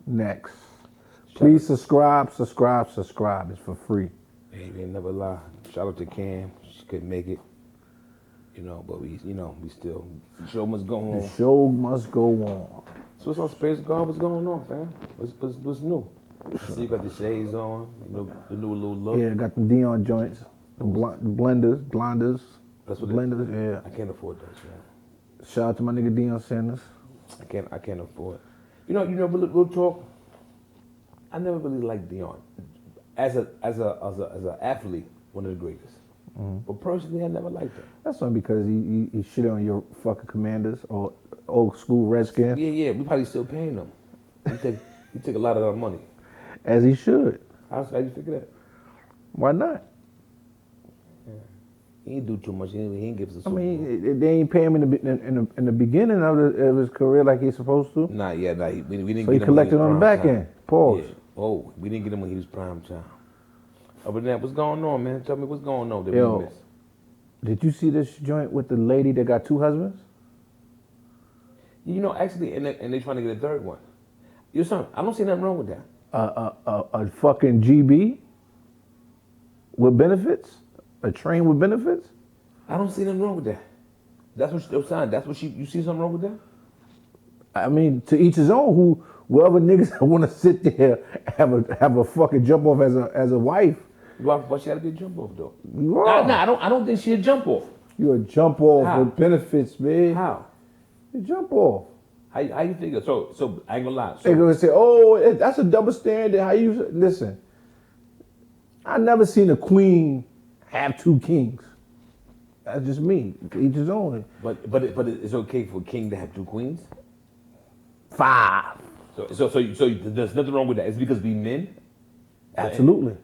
Next. Please subscribe. It's for free. Hey, man, never lie. Shout out to Cam. She couldn't make it. But we still, the show must go on. The show must go on. So what's on Space God? What's going on, fam? What's new? I see you got the shades on, the new little look. Yeah, got the Dion joints, the blinders. That's what blenders. Yeah. I can't afford those, man. Shout out to my nigga Dion Sanders. I can't afford. Real talk. I never really liked Dion as an athlete, one of the greatest. Mm-hmm. But personally, I never liked him. That's only because he shit on your fucking Commanders or old school Redskins. Yeah. We probably still paying him. He took a lot of our money. As he should. How you figure that? Why not? Yeah. He didn't do too much. He didn't give us a Super Bowl. They ain't pay him in the beginning of his career like he's supposed to. Nah. We didn't. So get he him collected on the back end. Pause. Yeah. Oh, we didn't get him when he was prime time. Other than that, what's going on, man? Tell me what's going on that we missed. Did you see this joint with the lady that got 2 husbands? Actually, and they trying to get a 3rd one. I don't see nothing wrong with that. A fucking GB with benefits? A train with benefits? I don't see nothing wrong with that. That's what you're saying. You see something wrong with that? I mean, to each his own. Whoever niggas want to sit there have a fucking jump off as a wife. Why she gotta be a jump off though? Nah, I don't think she a jump off. You a jump off How? with benefits, man. How? You jump off. How you figure? So I ain't gonna lie. They gonna say, that's a double standard. How you listen? I never seen a queen have 2 kings. That's just me. Each his own. But it's okay for a king to have 2 queens. 5. So there's nothing wrong with that. It's because we men. Absolutely.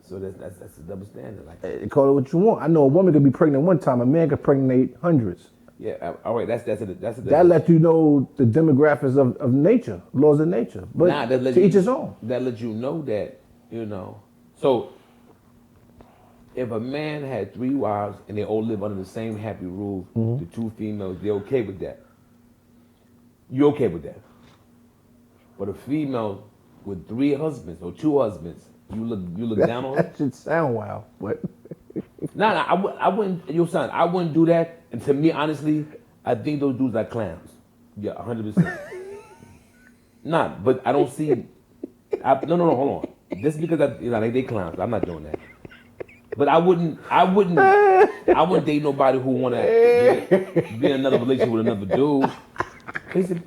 So that's a double standard. Call it what you want. I know a woman could be pregnant one time. A man could pregnate hundreds. Yeah. All right. That's that lets you know the demographics of nature, laws of nature. But to each his own. That lets you know that So if a man had 3 wives and they all live under the same happy roof, the 2 females, they're okay with that. You're okay with that. But a female with 3 husbands or 2 husbands, you look down on her? That should sound wild, but... Nah, I wouldn't, I wouldn't do that. And to me, honestly, I think those dudes are clowns. Yeah, 100%. Nah, but I don't see... No, hold on. Just because they clowns, I'm not doing that. But I wouldn't date nobody who wanna be in another relationship with another dude.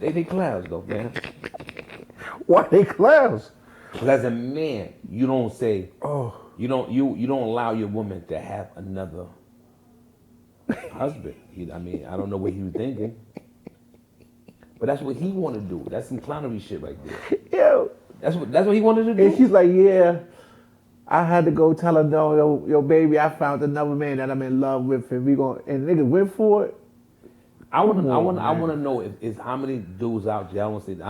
They clowns though, man. Why they clowns? Because as a man, you don't say, you don't allow your woman to have another husband. I don't know what he was thinking. But that's what he wanted to do. That's some clownery shit right there. Yo. That's what he wanted to do. And she's like, yeah, I had to go tell her, no, yo, baby, I found another man that I'm in love with, and and niggas went for it. I want to know if how many dudes out there. I want to say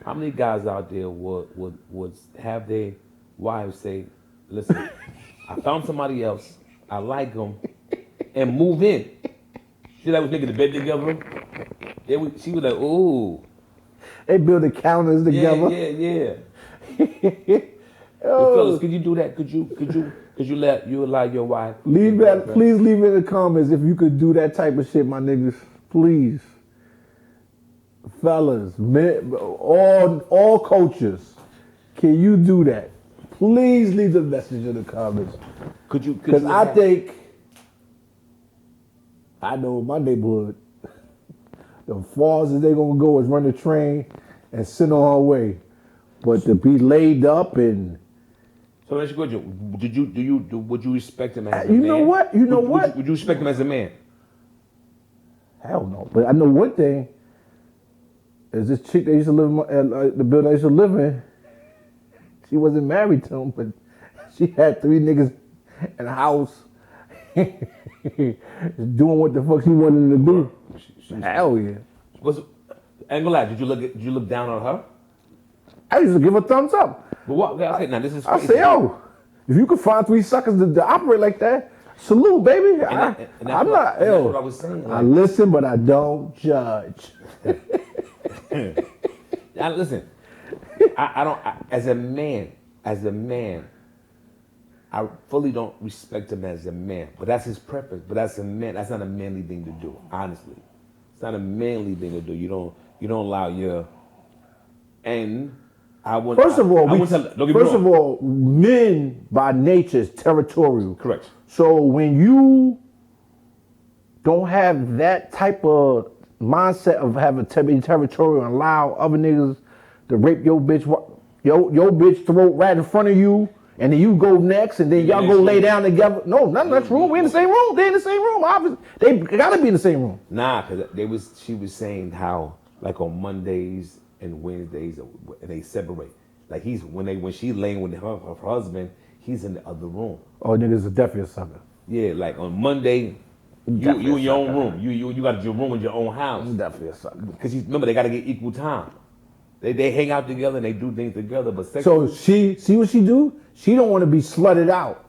how many guys out there would have their wives say, listen, I found somebody else, I like them, and move in. See that was making the bed together. She was like, ooh. They build the counters together. Yeah. Fellas, could you do that? Could you allow your wife? Please leave in the comments if you could do that type of shit, my niggas. Please. Fellas, men, all cultures, can you do that? Please leave the message in the comments. Because I think, I know in my neighborhood, the farthest they gonna go is run the train and send on her way. But to be laid up and... So let me ask you, would you respect him as a man? You know what? Would you respect him as a man? Hell no. But I know one thing. Is this chick that used to live in the building I used to live in, she wasn't married to him, but she had 3 niggas in the house doing what the fuck she wanted to do. Hell yeah. I ain't gonna lie, did you look down on her? I used to give her a thumbs up. But what? Okay, now this is crazy. I say, if you could find 3 suckers to operate like that, salute, baby. I'm not. That's what I was saying. I listen, but I don't judge. Now listen, I don't. As a man, I fully don't respect him as a man. But that's his preference. But that's a man. That's not a manly thing to do. Honestly, it's not a manly thing to do. You don't allow your and I want. First of all, men by nature is territorial. Correct. So when you don't have that type of mindset of having to be territorial and allow other niggas to rape your bitch, your bitch throat right in front of you, and then you go next, and then y'all go lay down together. No, none of that's room. We in the same room. They in the same room. Obviously, they gotta be in the same room. Nah, because she was saying how like on Mondays and Wednesdays they separate. Like when she laying with her husband, he's in the other room. Oh, niggas is definitely a sucker. Yeah, like on Monday, you in your own room. You got your room in your own house. Definitely a sucker. Because remember they got to get equal time. They hang out together and they do things together. But so she see what she do? She don't want to be slutted out.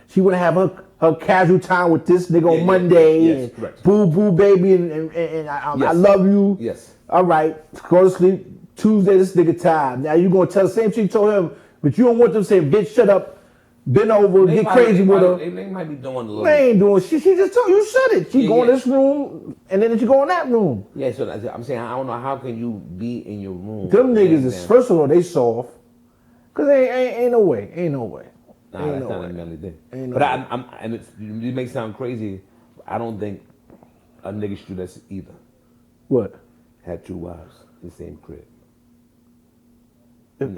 She want to have her casual time with this nigga on Monday. Yes, and boo boo baby and I love you. Yes. All right, go to sleep. Tuesday, this nigga time. Now you gonna tell the same shit you told him, but you don't want them saying, bitch, shut up, bend over, get crazy with her. They might be doing a little. They ain't doing shit. She just told you said it. She go in this room and then she go in that room. Yeah, so I'm saying I don't know how can you be in your room. Them niggas is first of all they soft, cause ain't no way, ain't no way. Nah, that's not a manly thing. But and it may sound crazy. I don't think a nigga should do that either. What? Had 2 wives in the same crib. I'm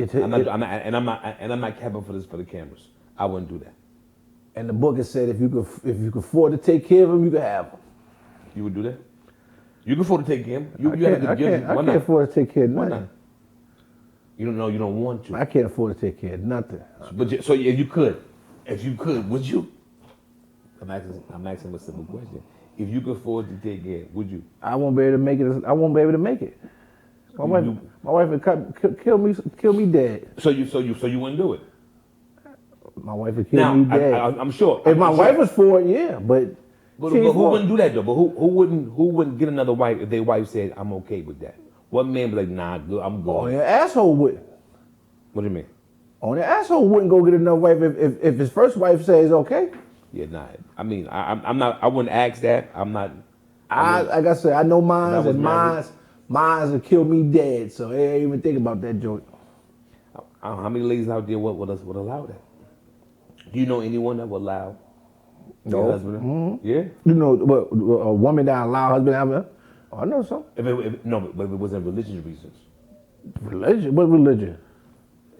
not capping for this for the cameras. I wouldn't do that. And the book has said if you could afford to take care of them, you could have them. You would do that? You can afford to take care of them. I can't afford to take care of nothing. Why not? You don't know. You don't want to. I can't afford to take care of nothing. But so if you could, would you? I'm asking a simple question. If you could afford to take care, would you? I won't be able to make it. I won't be able to make it. My wife would kill me dead. So you wouldn't do it. My wife would kill me dead. I'm sure. If my wife was for it, yeah, but who wouldn't do that though? But who wouldn't get another wife if their wife said I'm okay with that? What man would be like, nah, good, I'm good. Oh, your asshole wouldn't. What do you mean? Oh, the asshole wouldn't go get another wife if his first wife says okay. Yeah, nah. I mean, I'm not. I wouldn't ask that. I'm not. Like I said, I know mines and mines will kill me dead. So I ain't even think about that joke. How many ladies out there would allow that? Do you know anyone that would allow your husband? Mm-hmm. Yeah. You know what? A woman that allow her husband to have her? Oh, I know some. But if it wasn't religious reasons. Religion? What religion?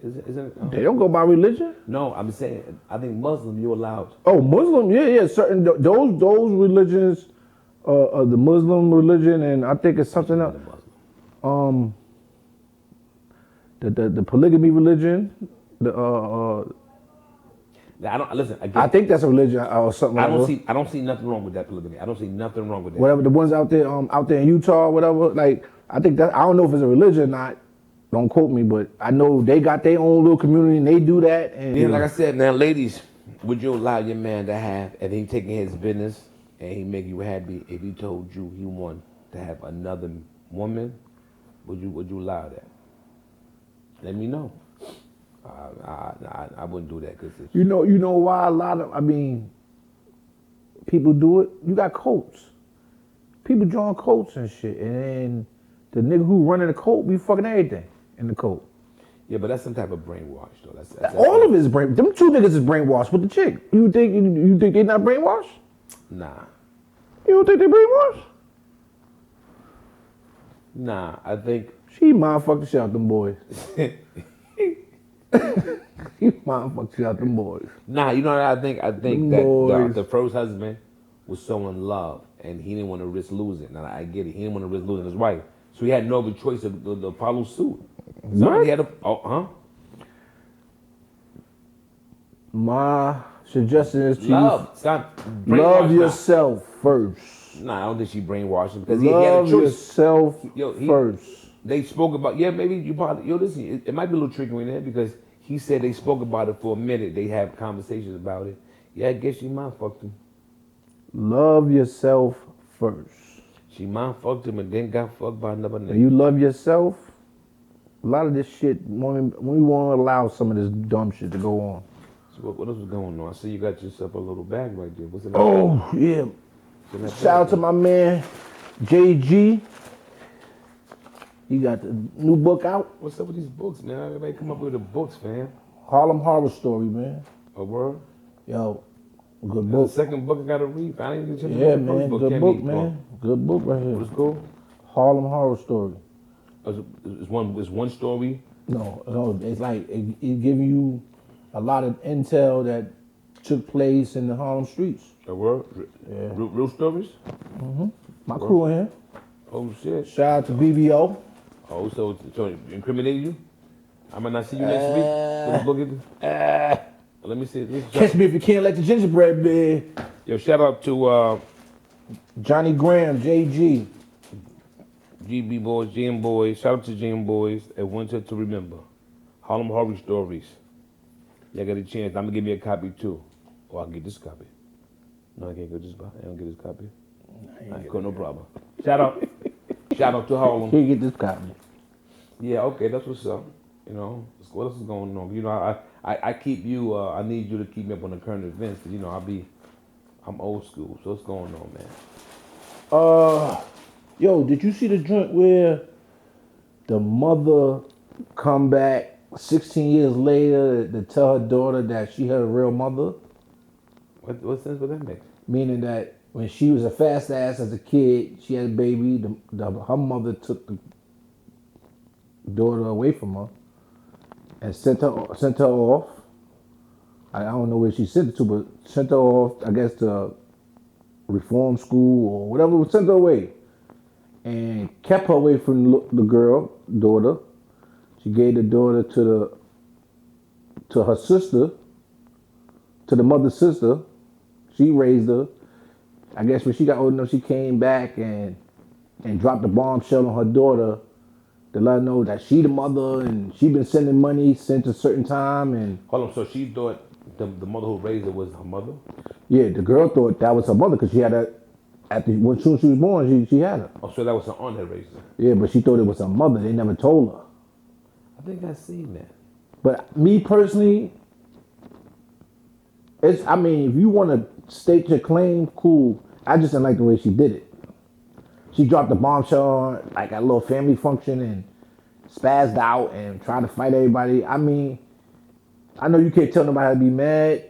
Isn't it? They don't go by religion. No, I'm saying I think Muslim you're allowed. Oh, Muslim, yeah. Certain those religions, the Muslim religion, and I think it's something else. The polygamy religion. I don't listen. Again, I think that's a religion or something. I don't see nothing wrong with that polygamy. I don't see nothing wrong with that. Whatever the ones out there in Utah, or whatever. Like I think that I don't know if it's a religion or not. Don't quote me, but I know they got their own little community and they do that. And yeah, like I said, now ladies, would you allow your man to have, if he taking his business and he make you happy, if he told you he want to have another woman, would you allow that? Let me know. I wouldn't do that because you know why a lot of people do it. You got cults. People join cults and shit, and then the nigga who running the cult be fucking everything in the cult. Yeah, but that's some type of brainwash though. That's all of it is brain. Them 2 niggas is brainwashed with the chick. You think they not brainwashed? Nah. You don't think they brainwashed? Nah, I think she mind fucked the shit out them boys. She mind fucked the shit out them boys. Nah, you know what I think? I think that the first husband was so in love and he didn't want to risk losing. Now I get it. He didn't want to risk losing his wife. So he had no other choice to follow suit. So he had to, My suggestion is to love yourself first. Nah, I don't think she brainwashed him because he had a choice. Love yourself first. They spoke about, maybe you probably, listen, it might be a little trickery in there because he said they spoke about it for a minute. They have conversations about it. Yeah, I guess she mind fucked him. Love yourself first. She mind fucked him and then got fucked by another nigga. When you love yourself, A lot of this shit, when we won't allow some of this dumb shit to go on. So what else is going on? I see you got yourself a little bag right there. What's in that? Oh, yeah. What's in that Shout out bag? to my man, JG. He got the new book out, What's up with these books, man? Everybody come up with the books, fam. Harlem Horror Story, man. A word? Yo, good The book. second book I gotta read. I didn't even get to Yeah, the first man, book. good Can't book, read. man. Good book right here. What's cool? Harlem Horror Story. It's one story. No, it's like it giving you a lot of intel that took place in the Harlem streets. A word? Yeah. Real stories? My crew in here. Oh shit. Shout out to BBO. Oh, so incriminating you? I might not see you next week. What the book is? Let me see. Catch me if you can't let the gingerbread be. Yo, shout out to Johnny Graham, JG. GB Boys, GM Boys. Shout out to GM Boys at Winter to Remember. Harlem Horror Stories. Y'all got a chance. I'm gonna give you a copy too. Or I can get this copy. No, I can't get this. I don't get this copy. Alright, cool, no problem. Shout out to Harlem. Can't get this copy. Yeah, okay, that's what's up. You know, what else is going on? You know, I keep you. I need you to keep me up on the current events. 'Cause, you know, I'm old school. So what's going on, man? Yo, did you see the joint where the mother come back 16 years later to tell her daughter that she her real mother? What sense would that make? Meaning that when she was a fast ass as a kid, she had a baby. Her mother took the daughter away from her and sent her off. I don't know where she sent her to, but sent her off, I guess, to reform school or whatever. Sent her away and kept her away from the daughter. She gave the daughter to her sister, to the mother's sister. She raised her. I guess when she got old enough, she came back and dropped a bombshell on her daughter to let her know that she the mother and she been sending money since a certain time. And Hold on, so she thought the mother who raised her was her mother? yeah, the girl thought that was her mother because she had her when soon as she was born, she had her. Oh, so that was her aunt that raised her. Yeah, but she thought it was her mother. They never told her. I think I seen that. But me personally, if you want to state your claim, cool. I just didn't like the way she did it. She dropped a bombshell like at a little family function and spazzed out and tried to fight everybody. I mean, I know you can't tell nobody how to be mad,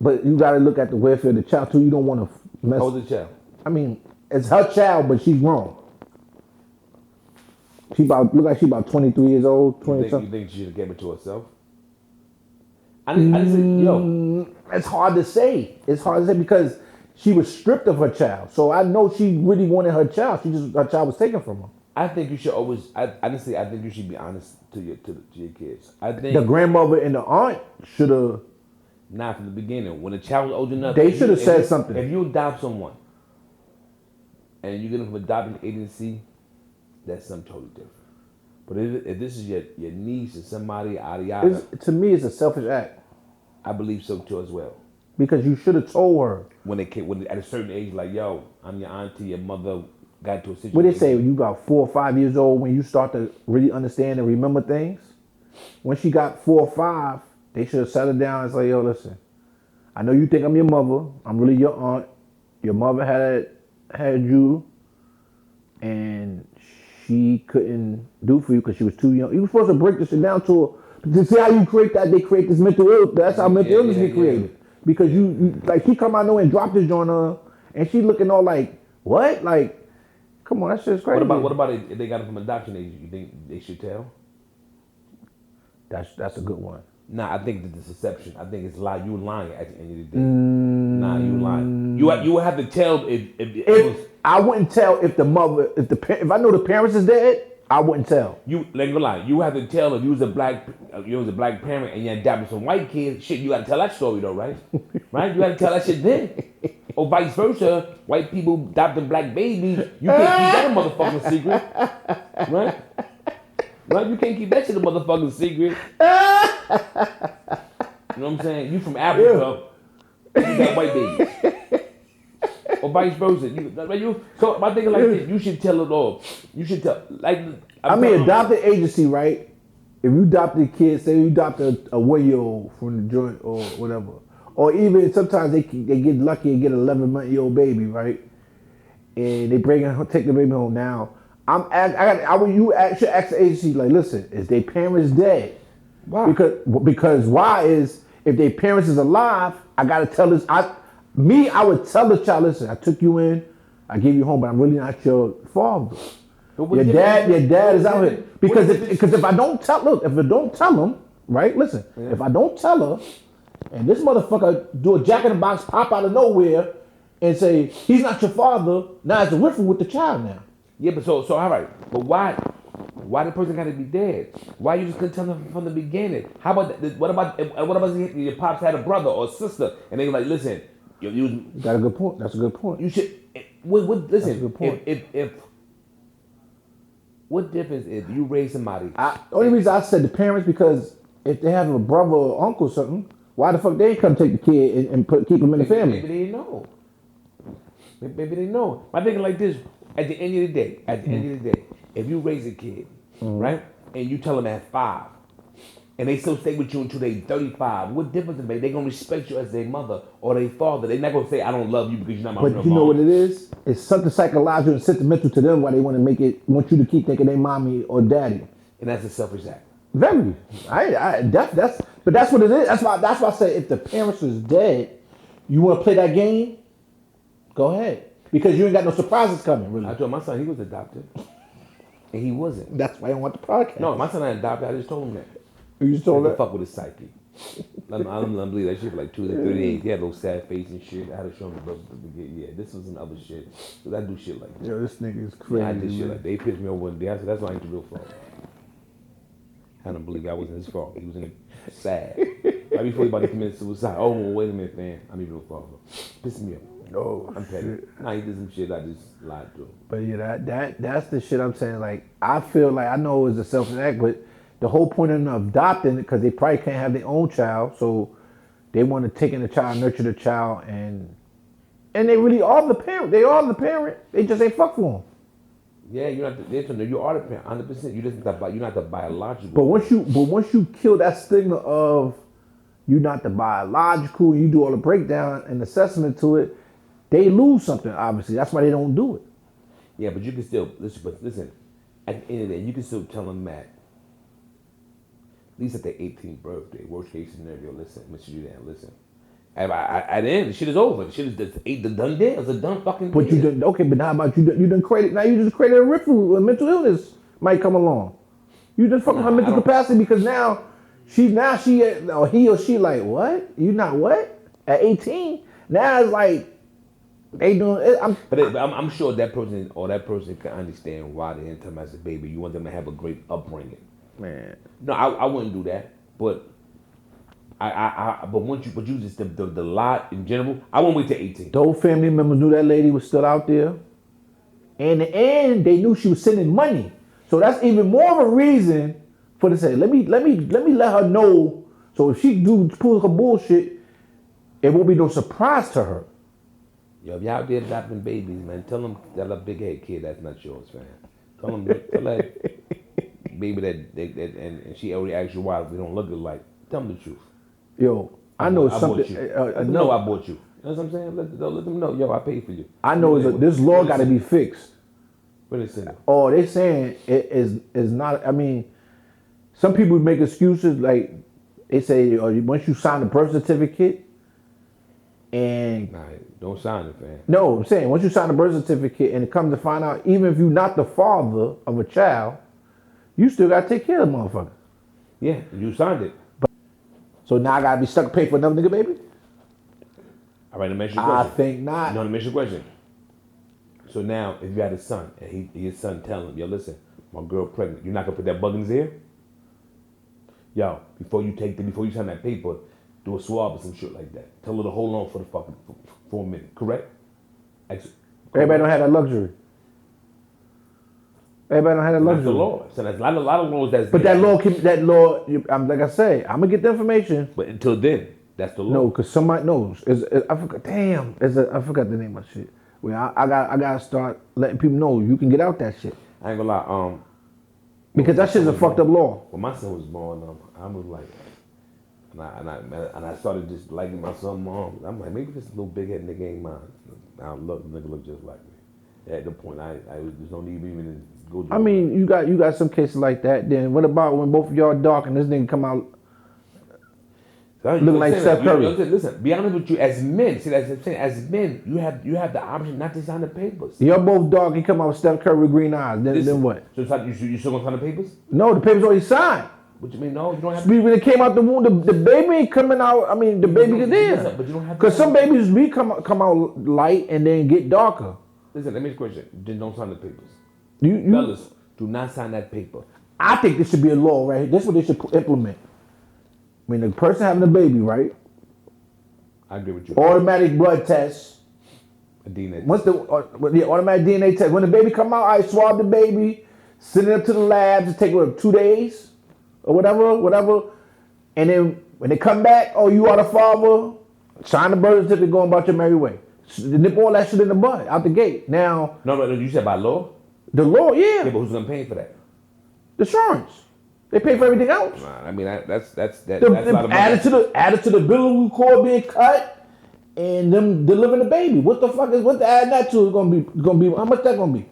but you got to look at the welfare of the child too. You don't want to mess. How old is the child? I mean, it's her child, but she's grown. Look like she's about 23 years old, 20 You something. think she should have gave it to herself? I didn't say, yo. It's hard to say. It's hard to say because she was stripped of her child. So I know she really wanted her child. Her child was taken from her. I think you should always. Honestly, I think you should be honest to your kids. I think The grandmother and the aunt should have. not from the beginning. When a child was old enough, They should have said something. If you adopt someone and you get them from adopting agency, that's something totally different. But if this is your niece or somebody, yada, To me, it's a selfish act I believe so too as well. because you should have told her. When at a certain age, like, yo, I'm your auntie, your mother got into a situation. What they say when you about 4 or 5 years old, when you start to really understand and remember things. When she got 4 or 5, they should have sat her down and say, yo, listen, I know you think I'm your mother. I'm really your aunt. Your mother had you, and she couldn't do for you because she was too young. You were supposed to break this shit down to her. To see how you create that, they create this mental illness. That's how mental illness get created. Because you like she come out there and drop this joint on her, and she looking all like, what? Like, come on, that shit's crazy. What about if they got it from adoption age? You think they should tell? That's a good one. Nah, I think that the deception. I think it's lie. You lying at the end of the day. Nah, you lying. You would have to tell if it was. I wouldn't tell if the mother, if I know the parents is dead, I wouldn't tell. You like no lie. You have to tell if you was a black parent and you adopted some white kids. Shit, you got to tell that story though, right? Right? You got to tell that shit then. Or vice versa. White people adopting black babies. You can't keep that a motherfucking secret, right? Right? You can't keep that shit a motherfucking secret. You know what I'm saying? You from Africa, you got white babies. Or vice versa. So my thing is like this, you should tell it all. You should tell, like... adopted agency, right? if you adopt a kid, say you adopt a 1-year-old from the joint or whatever, or even sometimes they get lucky and get an 11-month-old baby, right? And they take the baby home. Now, should ask the agency like, listen, is their parents dead? Why? Because why is if their parents is alive, I gotta tell this. I would tell the child, listen, I took you in, I gave you home, but I'm really not your father. Your dad is out here. Because if I don't tell them, right? Listen, if I don't tell her, and this motherfucker do a Jack in the Box pop out of nowhere and say he's not your father, now it's a riffle with the child now. Yeah, but so all right. But why the person got to be dead? Why you just couldn't tell them from the beginning? How about what about your pops had a brother or sister and they were like, listen, you got a good point. That's a good point. You should. Listen, that's a good point. If what difference if you raise somebody? The only reason I said the parents because if they have a brother or uncle or something, why the fuck they ain't come take the kid and keep him in the family? Maybe they know. Maybe they know. I'm thinking like this. At the end of the day, if you raise a kid, right, and you tell them at 5, and they still stay with you until they 35, what difference does it make? They gonna respect you as their mother or their father. They're not gonna say, I don't love you because you're not my real mom. But you know what it is? It's something psychological and sentimental to them why they want you to keep thinking they mommy or daddy. And that's a selfish act. Very. That's what it is. That's why I say if the parents is dead, you want to play that game, go ahead. Because you ain't got no surprises coming, really. I told my son he was adopted. And he wasn't. That's why I don't want the podcast. No, my son ain't adopted. I just told him that. You just told him that? Fuck with his psyche. I don't believe that shit for like 2 to 3 days. He had a little sad face and shit. I had to show him the brother. Yeah, this was some other shit. Cause I do shit like that. Yo, this nigga is crazy. Yeah, I did shit like that. They pissed me off one day. I said, that's why I ain't the real fault. I don't believe I wasn't his fault. He was in a sad. Right before he about to commit suicide. Oh, well, wait a minute, man. I'm the real father. Pissed me off. No, I'm petty. Nah, he did some shit I just lied to him. But yeah, that's the shit I'm saying. Like, I feel like I know it's a selfish act, but the whole point of them adopting it, because they probably can't have their own child, so they want to take in the child, nurture the child, and they really are the parent. They are the parent. They just ain't fuck for them. Yeah, you are the parent, 100%. You're not the biological. But once you kill that stigma of you're not the biological, you do all the breakdown and assessment to it, they lose something. Obviously, that's why they don't do it. Yeah, but you can still listen. At the end of the day, you can still tell them that. At least at their 18th birthday, worst case scenario, listen, Mr. Judan, listen. At the end, the shit is over. The shit is the done deal. It's a done fucking deal. But you done, okay, but how about you done created, now you just created a riffle, a mental illness might come along. You just fucking her mental capacity because now he or she like, what? You not what? At 18? Now it's like, they doing it. I'm sure that person can understand why they didn't tell them as a baby. You want them to have a great upbringing. Man. No, I wouldn't do that. But but you just the lot in general. I won't wait till 18. Those family members knew that lady was still out there, and they knew she was sending money. So that's even more of a reason for to say, let me let her know. So if she pull her bullshit, it won't be no surprise to her. Yo, if y'all out there adopting babies, man, tell them that a big head kid that's not yours, man. Tell that baby that and she already asked you why we don't look alike. Tell them the truth. Yo, I know something. I know I bought you. You know what I'm saying? Let them know. Yo, I paid for you. I know this law got to be fixed. What they saying? Oh, they saying it is not. I mean, some people make excuses like they say once you sign the birth certificate. And nah, don't sign it, man. No, I'm saying once you sign a birth certificate and it comes to find out, even if you're not the father of a child, you still gotta take care of the motherfucker. Yeah, you signed it. So now I gotta be stuck paying for another nigga, baby? All right, let me ask you a question. I think not. No, let me ask you a question. So now, if you had a son and his son telling him, yo, listen, my girl pregnant, you're not gonna put that bug in his ear? Yo, before you sign that paper, do a swab or some shit like that. Tell her to hold on for a minute. Correct? Everybody don't have that luxury. Everybody don't have that luxury. That's the law. So there's a lot of laws that's. But that law. Like I say, I'm gonna get the information. But until then, that's the law. No, because somebody knows. I forgot. Damn, I forgot the name of shit. Well, I gotta start letting people know you can get out that shit. I ain't gonna lie. Because that shit's a fucked up law. When my son was born, I was like, and I started just liking my son mom. I'm like, maybe this little big head nigga ain't mine. Now look, the nigga look just like me. At the point, there's no need even to go. I mean, you got some cases like that. Then what about when both of y'all dark and this nigga come out looking like Steph Curry? Listen, be honest with you. As men, see that's what I'm saying. As men, you have the option not to sign the papers. Y'all both dark. He come out with Steph Curry with green eyes. Then what? So it's like you still gonna sign the papers? No, the papers already signed. What you mean? No, you don't have. When it came out the womb, the baby ain't coming out. I mean, the baby is there. But you don't have. Because some babies come out light and then get darker. Listen, let me ask you a question. Then don't sign the papers. You Fellas, do not sign that paper. I think this should be a law, right? This is what they should implement. I mean, the person having a baby, right? I agree with you. Automatic blood test. A DNA. Once the automatic DNA test, when the baby come out, I swab the baby, send it up to the labs. It take 2 days or whatever. And then when they come back, oh, you are the father. Sign the birth certificate, going about your merry way. Nip all that shit in the bud out the gate. Now, no, you said by law. The law, yeah. Yeah, but who's gonna pay for that? The insurance. They pay for everything else. Nah, I mean that's a lot of money. Added to the bill cord being cut and them delivering the baby. What the fuck is adding that to? Is gonna be how much that gonna be?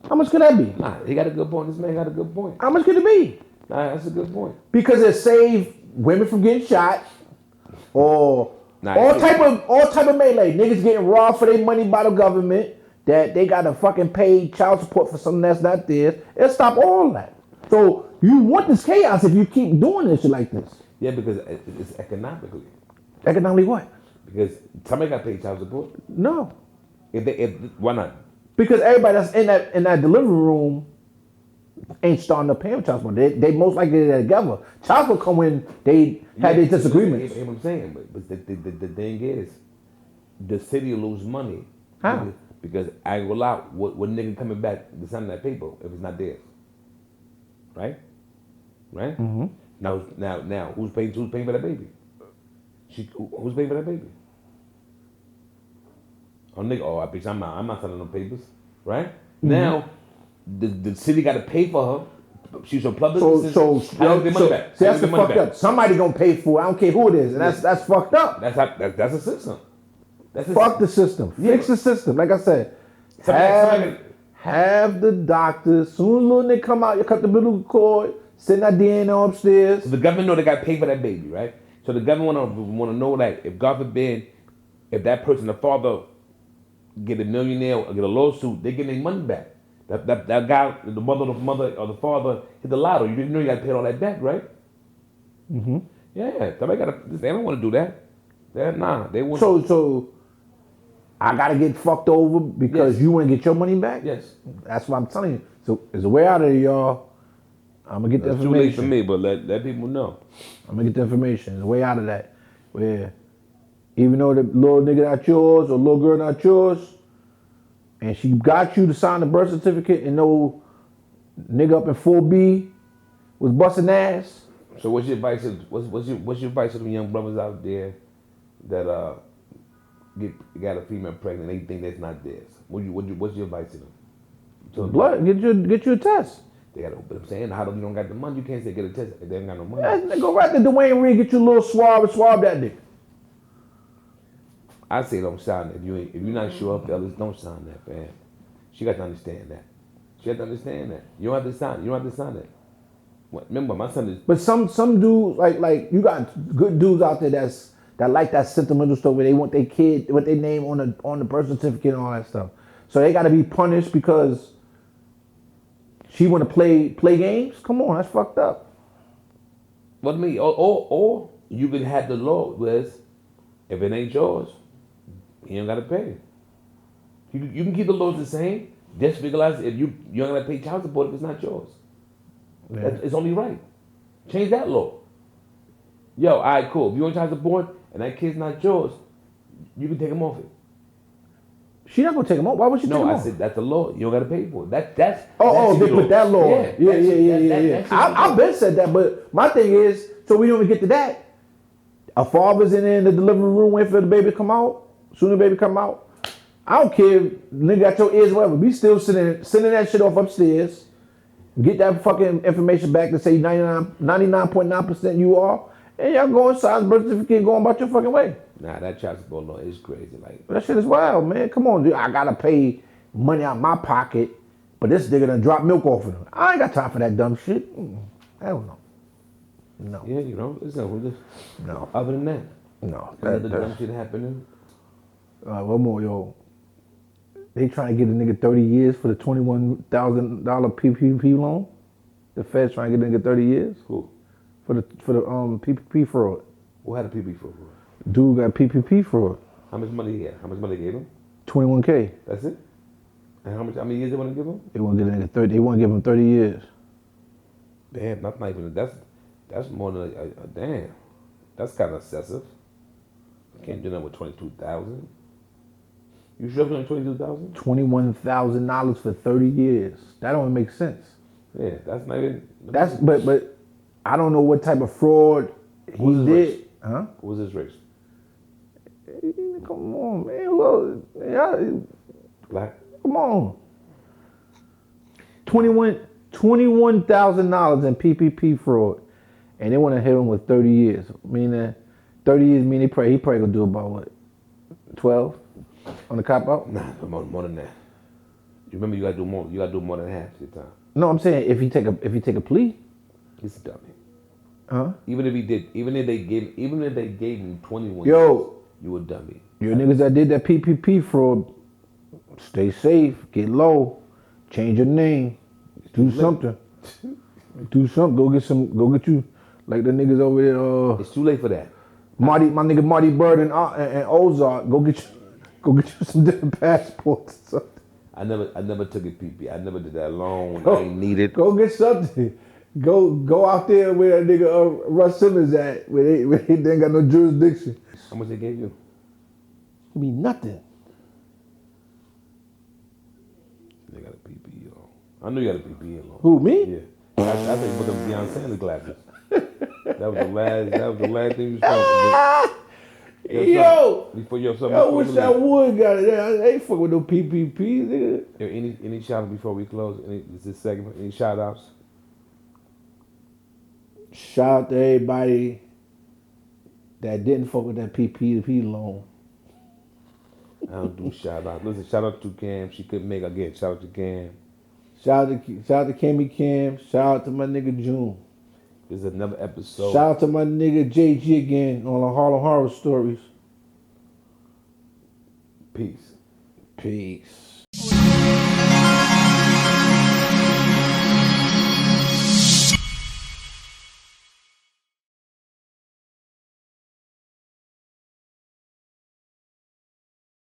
How much could that be? Nah, he got a good point. This man got a good point. How much could it be? Nah, that's a good point. Because it saved women from getting shot or all type of melee. Niggas getting robbed for their money by the government. That they got to fucking pay child support for something that's not theirs. It'll stop all that. So you want this chaos if you keep doing this shit like this. Yeah, because it's economically. Economically what? Because somebody got to pay child support. No. Why not? Because everybody that's in that delivery room ain't starting to pay child support. They most likely they're together. Child support come when they have their disagreements. What I'm saying, but the thing is, the city will lose money. How? Because I ain't gonna lie, what nigga coming back to sign that paper if it's not theirs, right? Right? Mm-hmm. Now, who's paying for that baby? Who's paying for that baby? Oh nigga, bitch, I'm not signing no papers, right? Mm-hmm. Now, the city got to pay for her. She's a public. So that's the fucked up. Somebody gonna pay for it. I don't care who it is, and that's fucked up. That's a system. Fuck the system. Fix the system. Like I said, have the doctors, soon as little nigga come out, you cut the umbilical cord, send that DNA upstairs. So the government know they got to pay for that baby, right? So the government want to know that if God forbid, if that person, the father, get a millionaire or get a lawsuit, they get their money back. That guy, the mother or the father hit the lotto. You didn't know you got to pay all that back, right? Mm-hmm. Yeah, they don't want to do that. They want. So I gotta get fucked over because you want to get your money back? Yes. That's what I'm telling you. So there's a way out of it, y'all. I'm gonna get the information. Too late for me, but let people know. I'm gonna get the information. There's a way out of that. Where even though the little nigga not yours or little girl not yours, and she got you to sign the birth certificate and no nigga up in 4B was busting ass. So what's your advice? What's your advice to the young brothers out there that got a female pregnant and they think that's not theirs? What's your advice to them? Blood, get you a test. They got. But I'm saying, how do you don't got the money? You can't say get a test if they ain't got no money. Yeah, go right to Dwayne Reed, get you a little swab that dick. I say don't sign it. If you're not sure of fellas, don't sign that, man. She got to understand that. She got to understand that. You don't have to sign it. You don't have to sign it. Remember, my son is. But some dudes like you got good dudes out there that like that sentimental stuff where they want their kid with their name on the birth certificate and all that stuff. So they got to be punished because she want to play games. Come on, that's fucked up. What I mean, or you can have the law with if it ain't yours, you ain't got to pay. You can keep the laws the same. Just realize if you don't got to pay child support if it's not yours. Yeah. It's only right. Change that law. Yo, all right, cool. If you want child support and that kid's not yours, you can take him off it. She not gonna take him off. Why would she take him off? No, I said that's the law. You don't gotta pay for it. That's they put that law. Yeah. I've been said that, but my thing is, so we don't even get to that. A father's in the delivery room waiting for the baby to come out. Soon as the baby come out, I don't care if nigga got your ears or whatever. We still sending that shit off upstairs. Get that fucking information back to say 99.9% you are, and y'all go inside the birth certificate and go on about your fucking way. Nah, that child support law is crazy. Like, That shit is wild, man. Come on, dude. I gotta pay money out of my pocket, but this nigga done drop milk off of him. I ain't got time for that dumb shit. Hell no. No. yeah, you know, it's not this. No. Other than that, No. another dumb shit happening. One more, yo. They trying to get a nigga 30 years for the $21,000 PPP loan. The Fed's trying to get a nigga 30 years Who? for the PPP fraud. Who had a PB for? Dude got PPP fraud. How much money he had? How much money they gave him? 21K. That's it. And how many years they want to give him? They want to get a nigga 30. They want to give him 30 years. Damn, that's not even. That's more than a damn. That's kind of excessive. You can't do that with 22,000. You sure it's 22,000? $21,000 for 30 years. That don't make sense. Yeah, that's not even. But I don't know what type of fraud he Who's his did. race? Huh? What was his race? Come on, man. Well, yeah, Black. come on. $21,000 in PPP fraud, and they want to hit him with 30 years. Meaning, 30 years mean he probably gonna do about what, 12 on the cop out? Nah, more than that. You remember you gotta do more. You gotta do more than half the time. No, I'm saying if he take a plea, He's a dummy. huh? Even if they gave him 21 Yo. years, you a dummy. You niggas that did that PPP fraud, stay safe, get low, change your name, do something. Do something. Go get you like the niggas over there. It's too late for that. My nigga Marty Bird and Ozark. Go get you some different passports. Or something. I never took a PP. I never did that loan. I ain't need it. Go get something. Go out there where that nigga Russ Simmons at, where they ain't got no jurisdiction. How much they gave you? It be nothing. They got a PP loan. I knew you had a PP loan. Who, me? Yeah. I think you put them Deion Sanders glasses. That was the last thing you saw. Yo, Before you have something. I wish I would got it. I ain't fuck with no PPP, nigga. Any shout outs before we close? This segment? Any shout outs? Shout out to everybody that didn't fuck with that PPP loan. I don't do shout outs. Listen, shout out to Cam. She couldn't make it again. Shout out to Cam. Shout out to Cammy Cam. Shout out to my nigga June. This is another episode. Shout out to my nigga JG again on the Harlem Horror Stories. Peace. Peace.